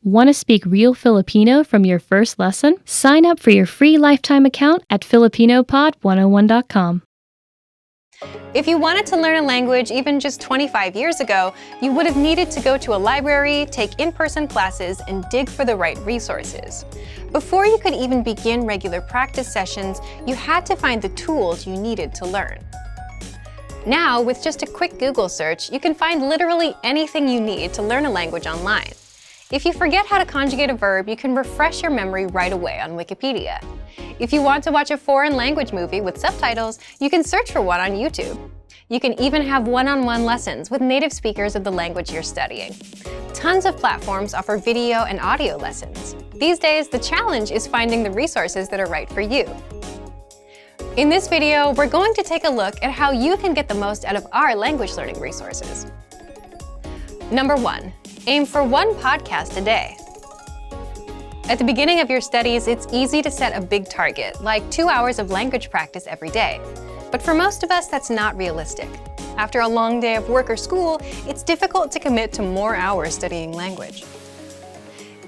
Want to speak real Filipino from your first lesson? Sign up for your free lifetime account at filipinopod101.com. If you wanted to learn a language even just 25 years ago, you would have needed to go to a library, take in-person classes, and dig for the right resources. Before you could even begin regular practice sessions, you had to find the tools you needed to learn. Now, with just a quick Google search, you can find literally anything you need to learn a language online. If you forget how to conjugate a verb, you can refresh your memory right away on Wikipedia. If you want to watch a foreign language movie with subtitles, you can search for one on YouTube. You can even have one-on-one lessons with native speakers of the language you're studying. Tons of platforms offer video and audio lessons. These days, the challenge is finding the resources that are right for you. In this video, we're going to take a look at how you can get the most out of our language learning resources. Number 1. Aim for one podcast a day. At the beginning of your studies, it's easy to set a big target, like 2 hours of language practice every day. But for most of us, that's not realistic. After a long day of work or school, it's difficult to commit to more hours studying language.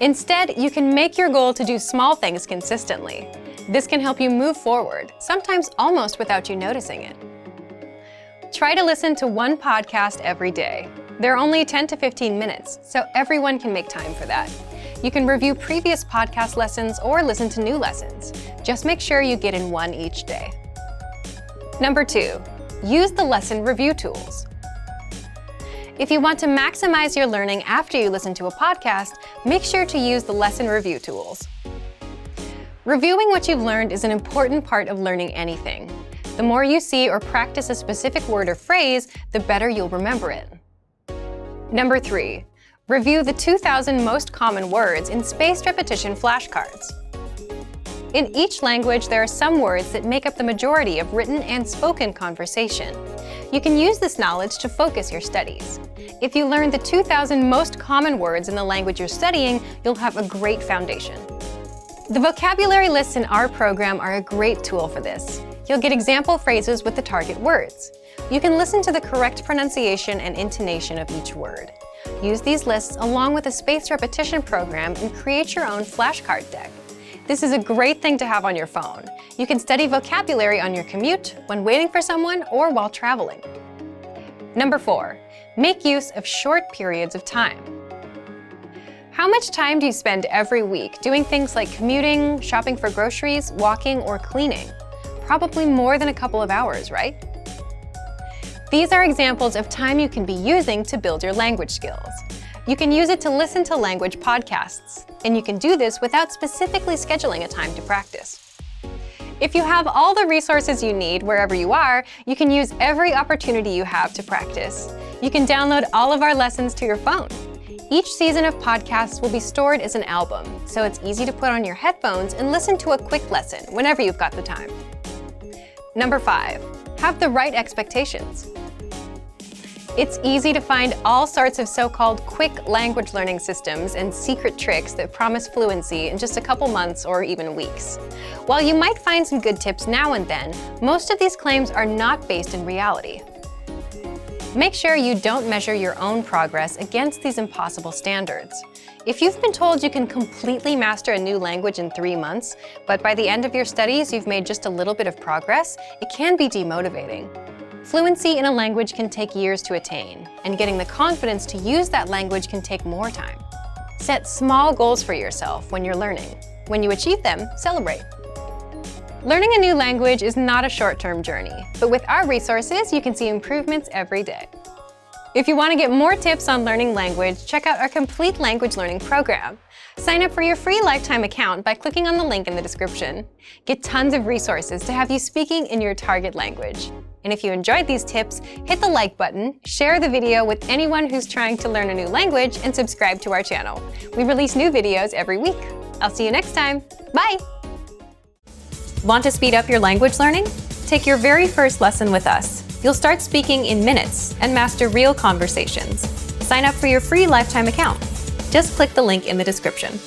Instead, you can make your goal to do small things consistently. This can help you move forward, sometimes almost without you noticing it. Try to listen to one podcast every day. They're only 10 to 15 minutes, so everyone can make time for that. You can review previous podcast lessons or listen to new lessons. Just make sure you get in one each day. Number 2, use the lesson review tools. If you want to maximize your learning after you listen to a podcast, make sure to use the lesson review tools. Reviewing what you've learned is an important part of learning anything. The more you see or practice a specific word or phrase, the better you'll remember it. Number 3, review the 2,000 most common words in spaced repetition flashcards. In each language, there are some words that make up the majority of written and spoken conversation. You can use this knowledge to focus your studies. If you learn the 2,000 most common words in the language you're studying, you'll have a great foundation. The vocabulary lists in our program are a great tool for this. You'll get example phrases with the target words. You can listen to the correct pronunciation and intonation of each word. Use these lists along with a spaced repetition program and create your own flashcard deck. This is a great thing to have on your phone. You can study vocabulary on your commute, when waiting for someone, or while traveling. Number 4, make use of short periods of time. How much time do you spend every week doing things like commuting, shopping for groceries, walking, or cleaning? Probably more than a couple of hours, right? These are examples of time you can be using to build your language skills. You can use it to listen to language podcasts, and you can do this without specifically scheduling a time to practice. If you have all the resources you need wherever you are, you can use every opportunity you have to practice. You can download all of our lessons to your phone. Each season of podcasts will be stored as an album, so it's easy to put on your headphones and listen to a quick lesson whenever you've got the time. Number 5, have the right expectations. It's easy to find all sorts of so-called quick language learning systems and secret tricks that promise fluency in just a couple months or even weeks. While you might find some good tips now and then, most of these claims are not based in reality. Make sure you don't measure your own progress against these impossible standards. If you've been told you can completely master a new language in 3 months, but by the end of your studies you've made just a little bit of progress, it can be demotivating. Fluency in a language can take years to attain, and getting the confidence to use that language can take more time. Set small goals for yourself when you're learning. When you achieve them, celebrate. Learning a new language is not a short-term journey, but with our resources, you can see improvements every day. If you want to get more tips on learning language, check out our complete language learning program. Sign up for your free lifetime account by clicking on the link in the description. Get tons of resources to have you speaking in your target language. And if you enjoyed these tips, hit the like button, share the video with anyone who's trying to learn a new language, and subscribe to our channel. We release new videos every week. I'll see you next time. Bye! Want to speed up your language learning? Take your very first lesson with us. You'll start speaking in minutes and master real conversations. Sign up for your free lifetime account. Just click the link in the description.